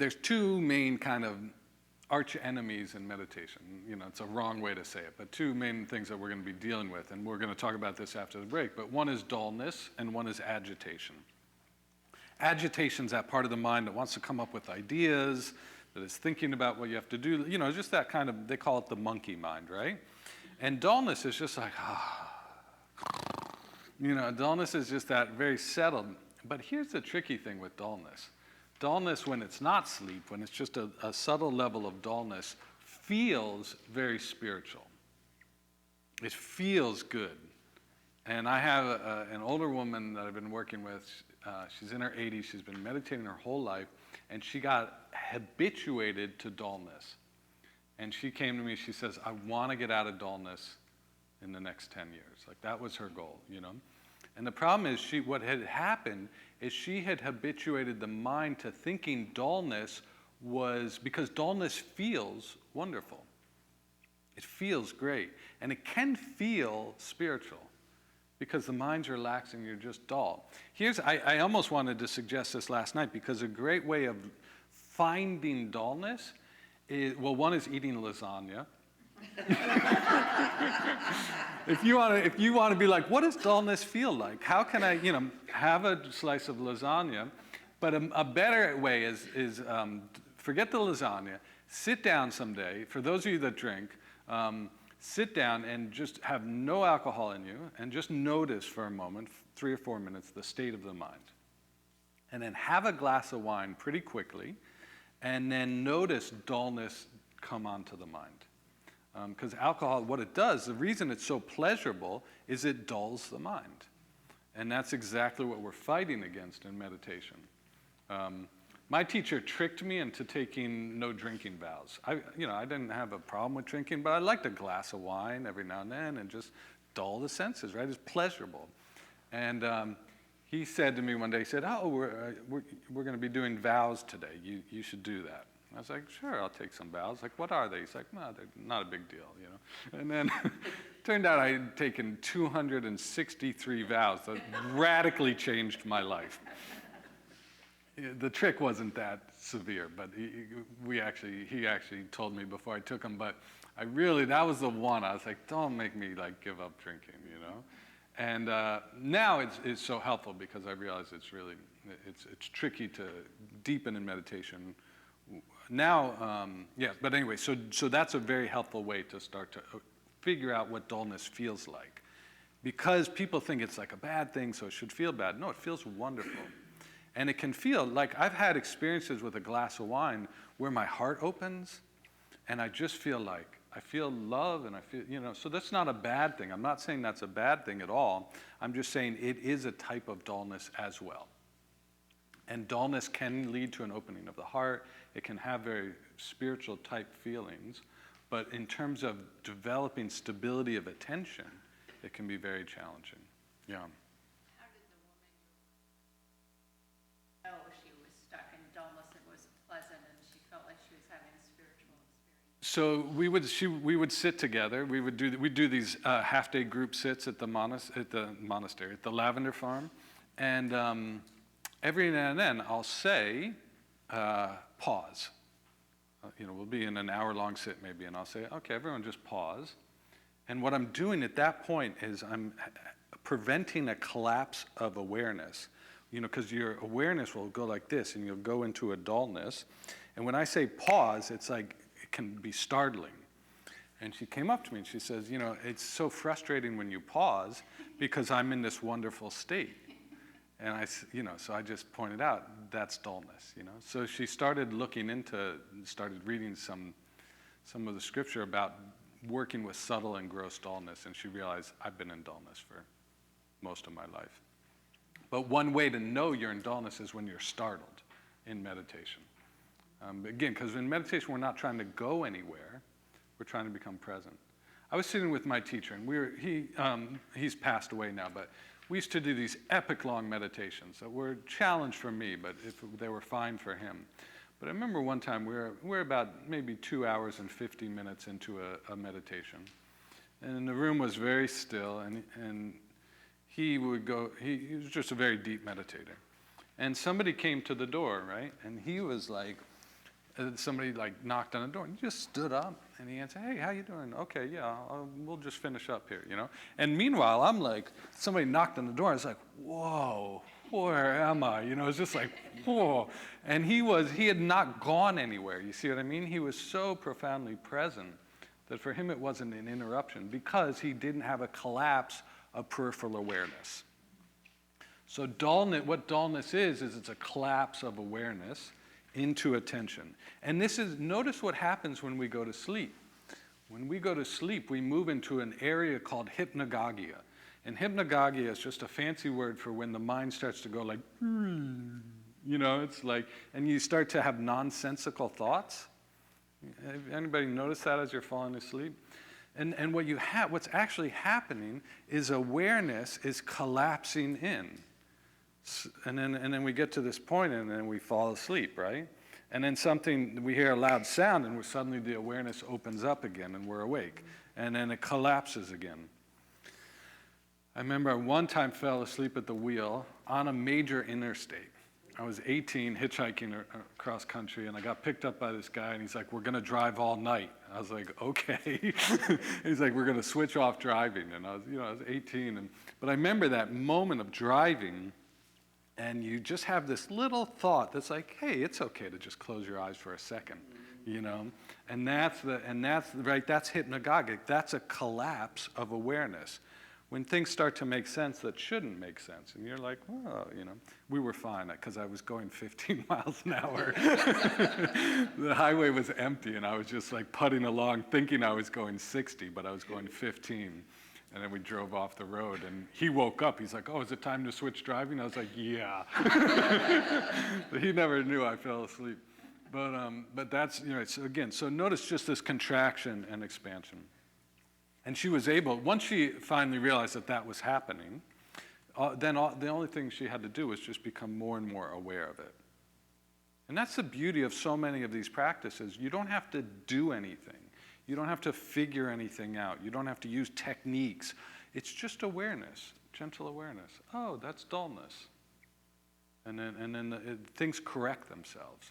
there's two main kind of arch enemies in meditation. It's a wrong way to say it, but two main things that we're going to be dealing with, and we're going to talk about this after the break. But one is dullness, and one is agitation. Agitation's that part of the mind that wants to come up with ideas, that is thinking about what you have to do. Just that kind of, they call it the monkey mind, right? And dullness is just like, dullness is just that very settled. But here's the tricky thing with dullness. Dullness, when it's not sleep, when it's just a subtle level of dullness, feels very spiritual. It feels good. And I have an older woman that I've been working with. She's in her 80s. She's been meditating her whole life. And she got habituated to dullness. And she came to me, she says, I want to get out of dullness in the next 10 years. Like, that was her goal, And the problem is, what had happened is she had habituated the mind to thinking dullness was, because dullness feels wonderful. It feels great. And it can feel spiritual because the mind's relaxing, you're just dull. I almost wanted to suggest this last night, because a great way of finding dullness is, well, one is eating lasagna. If you want to be like, what does dullness feel like? How can I, have a slice of lasagna? But a better way is forget the lasagna. Sit down someday. For those of you that drink, sit down and just have no alcohol in you, and just notice for a moment, 3 or 4 minutes, the state of the mind. And then have a glass of wine pretty quickly, and then notice dullness come onto the mind. Because alcohol, what it does, the reason it's so pleasurable is it dulls the mind. And that's exactly what we're fighting against in meditation. My teacher tricked me into taking no drinking vows. I didn't have a problem with drinking, but I liked a glass of wine every now and then and just dull the senses, right? It's pleasurable. And he said to me one day, he said, we're going to be doing vows today. You should do that. I was like, sure, I'll take some vows. Like, what are they? He's like, no, they're not a big deal, And then turned out I had taken 263 vows that radically changed my life. The trick wasn't that severe, but he actually told me before I took them. But that was the one. I was like, don't make me give up drinking, And now it's so helpful, because I realize it's tricky to deepen in meditation. Now, but anyway, so that's a very helpful way to start to figure out what dullness feels like. Because people think it's like a bad thing, so it should feel bad. No, it feels wonderful. And it can feel like, I've had experiences with a glass of wine where my heart opens, and I just feel like, I feel love, and I feel, so that's not a bad thing. I'm not saying that's a bad thing at all. I'm just saying it is a type of dullness as well. And dullness can lead to an opening of the heart. It can have very spiritual type feelings. But in terms of developing stability of attention, it can be very challenging. Yeah. How did the woman know she was stuck in dullness and was pleasant, and she felt like she was having a spiritual experience? So we would sit together. We'd do these half-day group sits at the monastery, at the lavender farm. And every now and then, I'll say, pause. We'll be in an hour-long sit maybe, and I'll say, okay, everyone just pause. And what I'm doing at that point is I'm preventing a collapse of awareness, because your awareness will go like this, and you'll go into a dullness. And when I say pause, it's like, it can be startling. And she came up to me and she says, it's so frustrating when you pause, because I'm in this wonderful state. And so I just pointed out, that's dullness, So she started started reading some of the scripture about working with subtle and gross dullness, and she realized, I've been in dullness for most of my life. But one way to know you're in dullness is when you're startled in meditation. Again, because in meditation, we're not trying to go anywhere. We're trying to become present. I was sitting with my teacher, and he's passed away now, but we used to do these epic long meditations that were a challenge for me, but they were fine for him. But I remember one time we're about maybe 2 hours and 50 minutes into a meditation. And the room was very still, and he was just a very deep meditator. And somebody came to the door, right? And he was like, somebody like knocked on the door, and he just stood up and he answered, "Hey, how you doing? Okay, yeah, we'll just finish up here, you know." And meanwhile, I'm like, somebody knocked on the door. I was like, "Whoa, where am I?" You know, it's just like, whoa. And he had not gone anywhere. You see what I mean? He was so profoundly present that for him it wasn't an interruption because he didn't have a collapse of peripheral awareness. So dullness, what dullness is it's a collapse of awareness into attention. And notice what happens when we go to sleep. When we go to sleep, we move into an area called hypnagogia. And hypnagogia is just a fancy word for when the mind starts to go like, you know, it's like, and you start to have nonsensical thoughts. Have anybody noticed that as you're falling asleep? And what's actually happening is awareness is collapsing in. And then we get to this point and then we fall asleep, right? And then we hear a loud sound and suddenly the awareness opens up again and we're awake. And then it collapses again. I remember one time fell asleep at the wheel on a major interstate. I was 18 hitchhiking across country and I got picked up by this guy and he's like, "We're gonna drive all night." I was like, "Okay." He's like, "We're gonna switch off driving." And I was 18. But I remember that moment of driving and you just have this little thought that's like, "Hey, it's okay to just close your eyes for a second," you know? And that's hypnagogic. That's a collapse of awareness. When things start to make sense that shouldn't make sense, and you're like, "Oh, you know," we were fine because I was going 15 miles an hour. The highway was empty, and I was just like putting along, thinking I was going 60, but I was going 15. And then we drove off the road, and he woke up. He's like, "Oh, is it time to switch driving?" I was like, "Yeah." But he never knew I fell asleep. But that's, you know, so notice just this contraction and expansion. And she was able, once she finally realized that was happening, the only thing she had to do was just become more and more aware of it. And that's the beauty of so many of these practices. You don't have to do anything. You don't have to figure anything out. You don't have to use techniques. It's just awareness, gentle awareness. Oh, that's dullness. And then things correct themselves.